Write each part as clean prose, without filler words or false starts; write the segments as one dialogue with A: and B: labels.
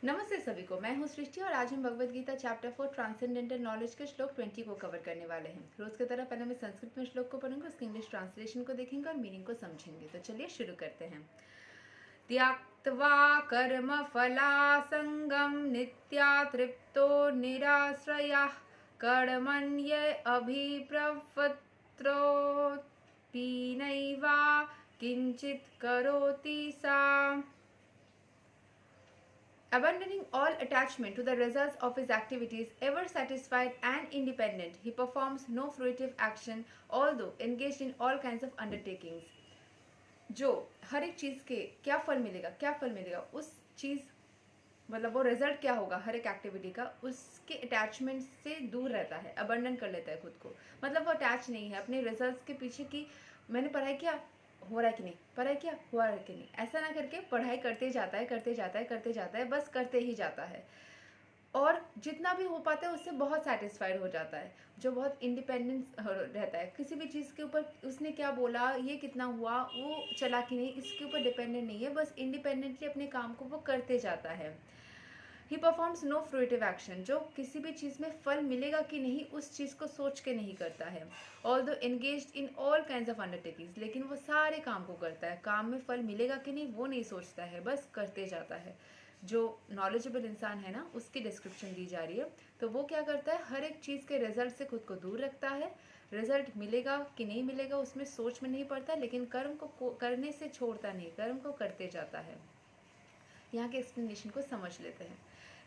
A: नमस्ते सभी को, मैं हूं सृष्टि और आज हम Bhagavad Gita chapter 4 transcendental knowledge के श्लोक 20 को कवर करने वाले हैं। रोज की तरह पहले मैं संस्कृत में श्लोक को पढ़ूंगा, उसकी इंग्लिश ट्रांसलेशन को देखेंगे और मीनिंग को समझेंगे। तो चलिए शुरू करते हैं। त्याक्त्वा कर्म फलासंगम नित्या तृप्तो निराश्रयः कर्मण्य अभिप्रवृत्तोऽपि किंचित करोति सा। Abandoning all attachment to the results of his activities, ever satisfied and independent, he performs no fruitive action, although engaged in all kinds of undertakings. जो हर एक चीज़ के क्या फल मिलेगा उस चीज़ मतलब वो रिजल्ट क्या होगा हर एक एक्टिविटी का, उसके अटैचमेंट से दूर रहता है, अबंडन कर लेता है खुद को। मतलब वो अटैच नहीं है अपने रिजल्ट्स के पीछे कि मैंने पढ़ाई किया, हो रहा है कि नहीं, पढ़ाई किया, हुआ है कि नहीं, ऐसा ना करके पढ़ाई करते जाता है, बस करते ही जाता है और जितना भी हो पाता है उससे बहुत सेटिस्फाइड हो जाता है। जो बहुत इंडिपेंडेंस रहता है, किसी भी चीज़ के ऊपर उसने क्या बोला, ये कितना हुआ, वो चला कि नहीं, इसके ऊपर डिपेंडेंट नहीं है, बस इंडिपेंडेंटली अपने काम को वो करते जाता है। He performs no fruitive action, जो किसी भी चीज़ में फल मिलेगा कि नहीं उस चीज़ को सोच के नहीं करता है। Although engaged in all kinds of undertakings, लेकिन वो सारे काम को करता है, काम में फल मिलेगा कि नहीं वो नहीं सोचता है, बस करते जाता है। जो नॉलेजेबल इंसान है ना, उसकी डिस्क्रिप्शन दी जा रही है। तो वो क्या करता है, हर एक चीज़ के रिजल्ट से खुद को दूर रखता है। रिजल्ट मिलेगा कि नहीं मिलेगा उसमें सोच में नहीं पड़ता, लेकिन कर्म को करने से छोड़ता नहीं, कर्म को करते जाता है। यहाँ के एक्सप्लेनेशन को समझ लेते हैं।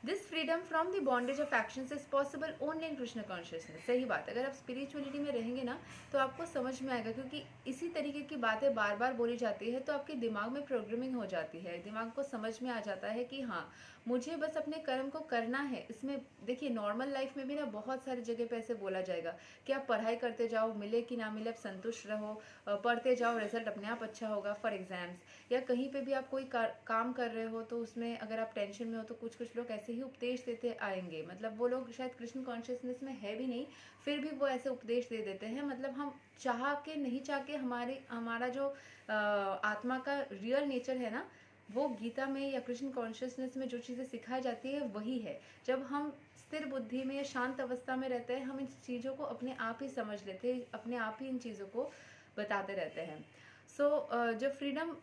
A: This freedom from the bondage of actions is possible only in Krishna consciousness. सही बात है, अगर आप स्पिरिचुअलिटी में रहेंगे ना तो आपको समझ में आएगा, क्योंकि इसी तरीके की बातें बार बार बोली जाती है तो आपके दिमाग में प्रोग्रामिंग हो जाती है, दिमाग को समझ में आ जाता है कि हाँ मुझे बस अपने कर्म को करना है। इसमें देखिए नॉर्मल लाइफ में भी ना बहुत सारी जगह पे ऐसे बोला जाएगा कि आप पढ़ाई करते जाओ, मिले कि ना मिले आप संतुष्ट रहो, पढ़ते जाओ, रिजल्ट अपने आप अच्छा होगा फॉर एग्जाम्स। या कहीं पे भी आप कोई काम कर रहे हो तो उसमें अगर आप टेंशन में हो तो कुछ लोग ऐसे ही उपदेश देते आएंगे, मतलब वो लोग शायद कृष्ण कॉन्शियसनेस में है भी नहीं, फिर भी वो ऐसे उपदेश दे देते हैं। मतलब हम चाह के नहीं चाह के हमारा जो आत्मा का रियल नेचर है ना, वो गीता में या कृष्ण कॉन्शियसनेस में जो चीज़ें सिखाई जाती है वही है। जब हम स्थिर बुद्धि में या शांत अवस्था में रहते हैं, हम इन चीज़ों को अपने आप ही समझ लेते हैं, अपने आप ही इन चीज़ों को बताते रहते हैं। जो फ्रीडम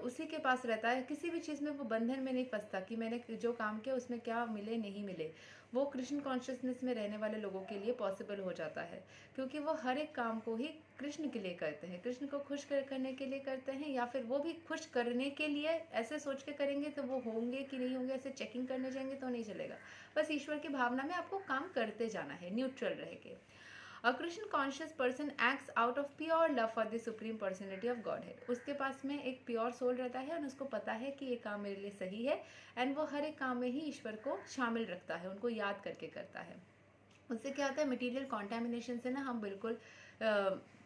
A: उसी के पास रहता है, किसी भी चीज़ में वो बंधन में नहीं फंसता कि मैंने जो काम किया उसमें क्या मिले नहीं मिले। वो कृष्ण कॉन्शियसनेस में रहने वाले लोगों के लिए पॉसिबल हो जाता है, क्योंकि वो हर एक काम को ही कृष्ण के लिए करते हैं, कृष्ण को खुश करने के लिए करते हैं, या फिर वो भी खुश करने के लिए ऐसे सोच के करेंगे तो वो होंगे कि नहीं होंगे, ऐसे चेकिंग करने जाएंगे तो नहीं चलेगा। बस ईश्वर की भावना में आपको काम करते जाना है, न्यूट्रल रह के। A Krishna conscious person acts out of pure love for the supreme personality of Godhead. उसके पास में एक प्योर सोल रहता है और उसको पता है कि ये काम मेरे लिए सही है, एंड वो हर एक काम में ही ईश्वर को शामिल रखता है, उनको याद करके करता है। उससे क्या होता है, मटेरियल कॉन्टेमिनेशन से ना हम बिल्कुल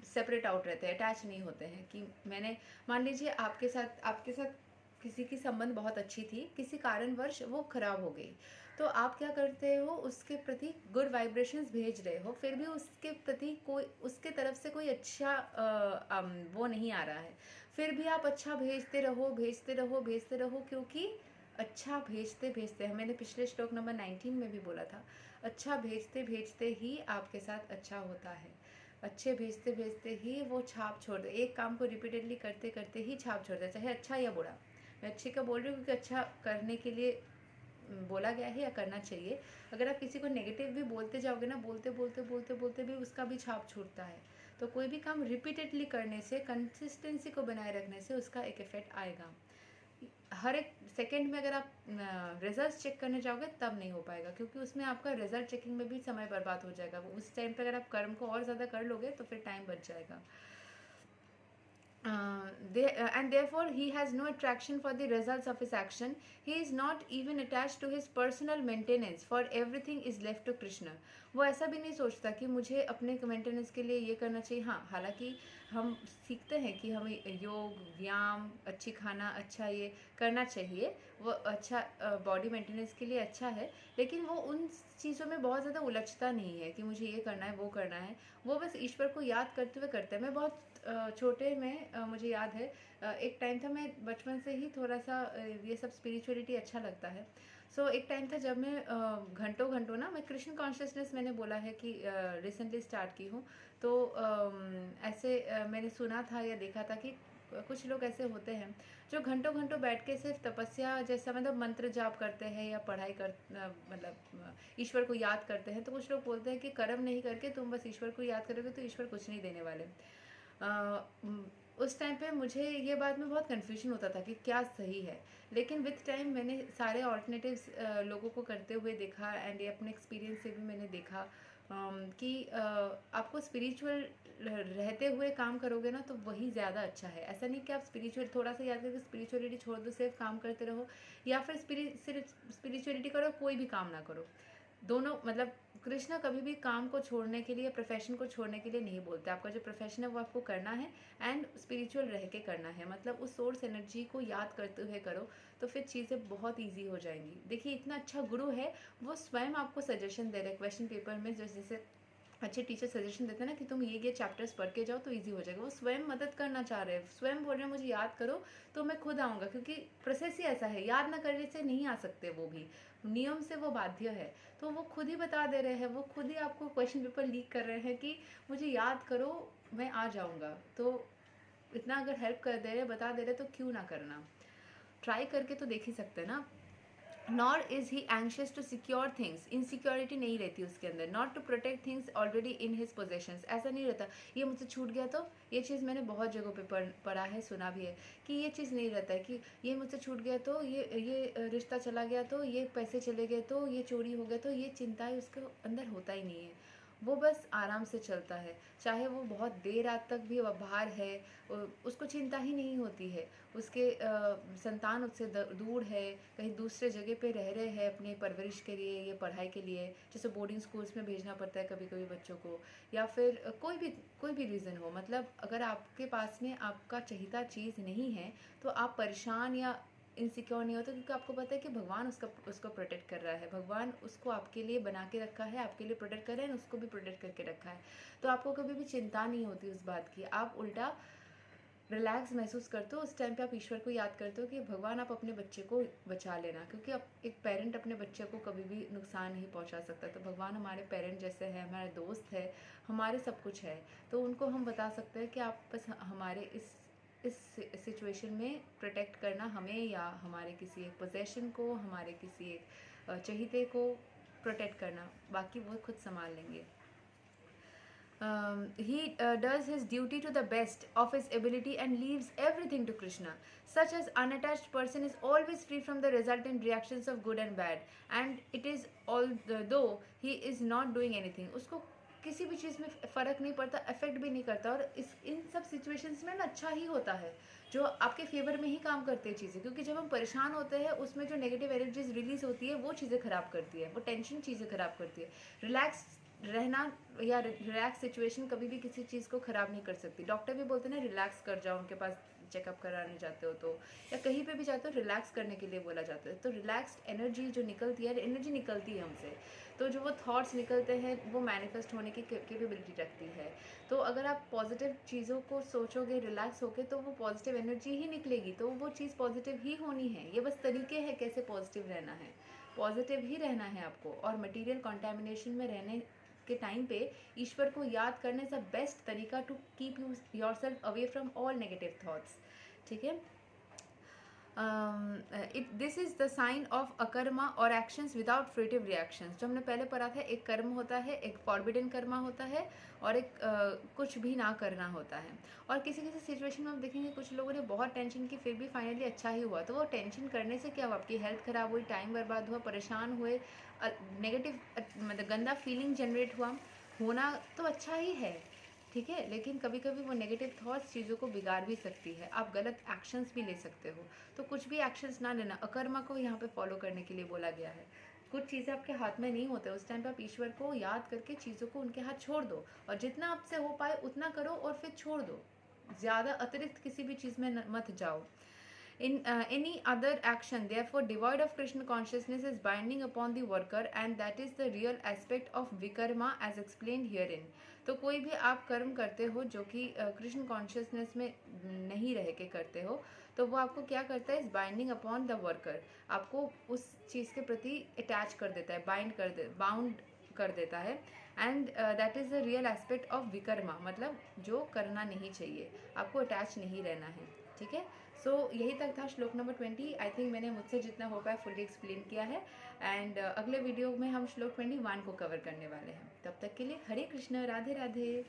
A: सेपरेट आउट रहते हैं, अटैच नहीं होते हैं। कि मैंने मान लीजिए आपके साथ किसी की संबंध बहुत अच्छी थी, किसी कारणवश वो खराब हो गई, तो आप क्या करते हो, उसके प्रति गुड वाइब्रेशंस भेज रहे हो, फिर भी उसके प्रति कोई उसके तरफ से कोई अच्छा वो नहीं आ रहा है, फिर भी आप अच्छा भेजते रहो, क्योंकि अच्छा भेजते भेजते, मैंने पिछले श्लोक नंबर 19 में भी बोला था, अच्छा भेजते भेजते ही आपके साथ अच्छा होता है। अच्छे भेजते भेजते ही वो छाप छोड़ दे, एक काम को रिपीटेडली करते करते ही छाप छोड़ दे, चाहे अच्छा या बुरा। मैं अच्छे का बोल रही हूँ क्योंकि अच्छा करने के लिए बोला गया है या करना चाहिए। अगर आप किसी को नेगेटिव भी बोलते जाओगे ना, बोलते भी उसका भी छाप छूटता है। तो कोई भी काम रिपीटेडली करने से, कंसिस्टेंसी को बनाए रखने से उसका एक इफेक्ट आएगा। हर एक सेकंड में अगर आप रिजल्ट चेक करने जाओगे तब नहीं हो पाएगा, क्योंकि उसमें आपका रिजल्ट चेकिंग में भी समय बर्बाद हो जाएगा। वो उस टाइम पे अगर आप कर्म को और ज़्यादा कर लोगे तो फिर टाइम बच जाएगा। And therefore he has no attraction for the results of his action. He is not even attached to his personal maintenance, for everything is left to Krishna. वो ऐसा भी नहीं सोचता कि मुझे अपने मेंटेनेंस के लिए ये करना चाहिए। हाँ, हालांकि हम सीखते हैं कि हमें योग, व्यायाम, अच्छी खाना, अच्छा ये करना चाहिए, वो अच्छा बॉडी मेंटेनेंस के लिए अच्छा है, लेकिन वो उन चीज़ों में बहुत ज़्यादा उलझता नहीं है कि मुझे ये करना है वो करना है। वो बस ईश्वर को याद करते हुए करता है। मैं बहुत छोटे में मुझे याद है, एक टाइम था, मैं बचपन से ही थोड़ा सा ये सब स्पिरिचुअलिटी अच्छा लगता है। सो एक टाइम था जब मैं घंटों घंटों ना, मैं कृष्ण कॉन्शियसनेस मैंने बोला है कि रिसेंटली स्टार्ट की हूँ। तो ऐसे मैंने सुना था या देखा था कि कुछ लोग ऐसे होते हैं जो घंटों घंटों बैठ के सिर्फ तपस्या जैसा, मतलब मंत्र जाप करते हैं या पढ़ाई कर मतलब ईश्वर को याद करते हैं। तो कुछ लोग बोलते हैं कि कर्म नहीं करके तुम बस ईश्वर को याद करोगे तो ईश्वर कुछ नहीं देने वाले। उस टाइम पे मुझे ये बात में बहुत कन्फ्यूजन होता था कि क्या सही है। लेकिन विथ टाइम मैंने सारे ऑल्टरनेटिव्स लोगों को करते हुए देखा, एंड ये अपने एक्सपीरियंस से भी मैंने देखा कि आपको स्पिरिचुअल रहते हुए काम करोगे ना तो वही ज़्यादा अच्छा है। ऐसा नहीं कि आप स्पिरिचुअल थोड़ा सा याद करके स्पिरिचुअलिटी छोड़ दो, सिर्फ काम करते रहो, या फिर सिर्फ स्पिरिचुअलिटी करो, कोई भी काम ना करो। दोनों, मतलब कृष्णा कभी भी काम को छोड़ने के लिए, प्रोफेशन को छोड़ने के लिए नहीं बोलते। आपका जो प्रोफेशन है वो आपको करना है, एंड स्पिरिचुअल रह के करना है, मतलब उस सोर्स एनर्जी को याद करते हुए करो, तो फिर चीज़ें बहुत ईजी हो जाएंगी। देखिए, इतना अच्छा गुरु है, वो स्वयं आपको सजेशन दे रहे हैं क्वेश्चन पेपर में, जैसे अच्छे टीचर सजेशन देते हैं ना कि तुम ये चैप्टर्स पढ़ के जाओ तो इजी हो जाएगा। वो स्वयं मदद करना चाह रहे हैं, स्वयं बोल रहे हैं मुझे याद करो, तो मैं खुद आऊँगा, क्योंकि प्रोसेस ही ऐसा है, याद ना करने से नहीं आ सकते, वो भी नियम से वो बाध्य है। तो वो खुद ही बता दे रहे हैं, वो खुद ही आपको क्वेश्चन पेपर लीक कर रहे हैं कि मुझे याद करो, मैं आ जाऊँगा। तो इतना अगर हेल्प कर दे रहे, बता दे रहे, तो क्यों ना करना। ट्राई करके तो देख ही सकते हैं ना। Nor is he anxious to secure things, insecurity नहीं रहती उसके अंदर। Not to protect things already in his possessions, ऐसा नहीं रहता ये मुझसे छूट गया तो। ये चीज़ मैंने बहुत जगहों पे पढ़ा है, सुना भी है कि ये चीज़ नहीं रहता है कि ये मुझसे छूट गया तो, ये रिश्ता चला गया तो, ये पैसे चले गए तो, ये चोरी हो गया तो, ये चिंताएं उसके अंदर होता ही नहीं है। वो बस आराम से चलता है, चाहे वो बहुत देर रात तक भी बाहर है, उसको चिंता ही नहीं होती है। उसके संतान उससे दूर है, कहीं दूसरे जगह पे रह रहे हैं अपने परवरिश के लिए या पढ़ाई के लिए, जैसे बोर्डिंग स्कूल्स में भेजना पड़ता है कभी कभी बच्चों को, या फिर कोई भी रीज़न हो। मतलब अगर आपके पास में आपका चाहिता चीज़ नहीं है तो आप परेशान या इनसिक्योर नहीं होता, क्योंकि आपको पता है कि भगवान उसको प्रोटेक्ट कर रहा है, भगवान उसको आपके लिए बना के रखा है, आपके लिए प्रोटेक्ट कर रहा है, उसको भी प्रोटेक्ट करके रखा है। तो आपको कभी भी चिंता नहीं होती उस बात की, आप उल्टा रिलैक्स महसूस करते हो। उस टाइम पे आप ईश्वर को याद करते हो कि भगवान आप अपने बच्चे को बचा लेना, क्योंकि अब एक पेरेंट अपने बच्चे को कभी भी नुकसान नहीं पहुंचा सकता। तो भगवान हमारे पेरेंट जैसे हैं, हमारे दोस्त है, हमारे सब कुछ है। तो उनको हम बता सकते हैं कि आप बस हमारे इस सिचुएशन में प्रोटेक्ट करना हमें, या हमारे किसी एक पोजेशन को, हमारे किसी एक चहीते को प्रोटेक्ट करना, बाकी वो खुद संभाल लेंगे। He does his duty to the best of his ability and leaves everything to Krishna. Such as unattached person is always free from the resultant reactions of good and bad, and it is although he is not doing anything. उसको किसी भी चीज़ में फ़र्क नहीं पड़ता, affect भी नहीं करता, और इन सब सिचुएशंस में ना अच्छा ही होता है, जो आपके फेवर में ही काम करती है चीज़ें। क्योंकि जब हम परेशान होते हैं, उसमें जो नेगेटिव एनर्जीज रिलीज होती है वो चीज़ें ख़राब करती है, वो टेंशन चीज़ें ख़राब करती है। रिलैक्स रहना या रिलैक्स सिचुएशन कभी भी किसी चीज़ को ख़राब नहीं कर सकती। डॉक्टर भी बोलते हैं ना रिलैक्स कर जाओ, उनके पास चेकअप कराने जाते हो तो, या कहीं पे भी जाते हो रिलैक्स करने के लिए बोला जाता है। तो रिलैक्स्ड एनर्जी जो निकलती है, एनर्जी निकलती है हमसे, तो जो वो थॉट्स निकलते हैं वो मैनिफेस्ट होने की कैपेबिलिटी रखती है। तो अगर आप पॉजिटिव चीज़ों को सोचोगे रिलैक्स होके, तो वो पॉजिटिव एनर्जी ही निकलेगी, तो वो चीज़ पॉजिटिव ही होनी है। ये बस तरीके हैं कैसे पॉजिटिव रहना है, पॉजिटिव ही रहना है आपको। और मटीरियल कॉन्टेमिनेशन में रहने के टाइम पे ईश्वर को याद करने से बेस्ट तरीका to keep yourself away from all negative thoughts. ठीक है, this is the sign of akarma और एक्शंस विदाउट फ्रूटिव रिएक्शंस। जो हमने पहले पढ़ा था, एक कर्म होता है, एक फॉरबिडन कर्मा होता है, और एक कुछ भी ना करना होता है। और किसी किसी सिचुएशन में हम देखेंगे कुछ लोगों ने बहुत टेंशन की, फिर भी फाइनली अच्छा ही हुआ। तो वो टेंशन करने से क्या हुआ, आपकी हेल्थ खराब हुई, टाइम बर्बाद हुआ, परेशान हुए, नेगेटिव मतलब गंदा फीलिंग जनरेट हुआ। होना तो अच्छा ही है, ठीक है, लेकिन कभी कभी वो नेगेटिव थॉट्स चीज़ों को बिगाड़ भी सकती है, आप गलत एक्शंस भी ले सकते हो। तो कुछ भी एक्शंस ना लेना, अकर्मा को यहाँ पे फॉलो करने के लिए बोला गया है। कुछ चीज़ें आपके हाथ में नहीं होते, उस टाइम पे आप ईश्वर को याद करके चीज़ों को उनके हाथ छोड़ दो, और जितना आपसे हो पाए उतना करो और फिर छोड़ दो। ज़्यादा अतिरिक्त किसी भी चीज़ में मत जाओ। In any other action, therefore, devoid of Krishna consciousness is binding upon the worker, and that is the real aspect of vikarma as explained herein. तो कोई भी आप कर्म करते हो जो कि कृष्ण कॉन्शियसनेस में नहीं रह के करते हो, तो वो आपको क्या करता है, is binding upon the worker, आपको उस चीज़ के प्रति अटैच कर देता है, बाउंड कर देता है। And that is the real aspect of vikarma, मतलब जो करना नहीं चाहिए, आपको अटैच नहीं रहना है। ठीक है, सो यही तक था श्लोक नंबर 20। आई थिंक मैंने मुझसे जितना हो पाया फुल्ली एक्सप्लेन किया है। एंड अगले वीडियो में हम श्लोक 21 को कवर करने वाले हैं। तब तक के लिए हरे कृष्ण, राधे राधे।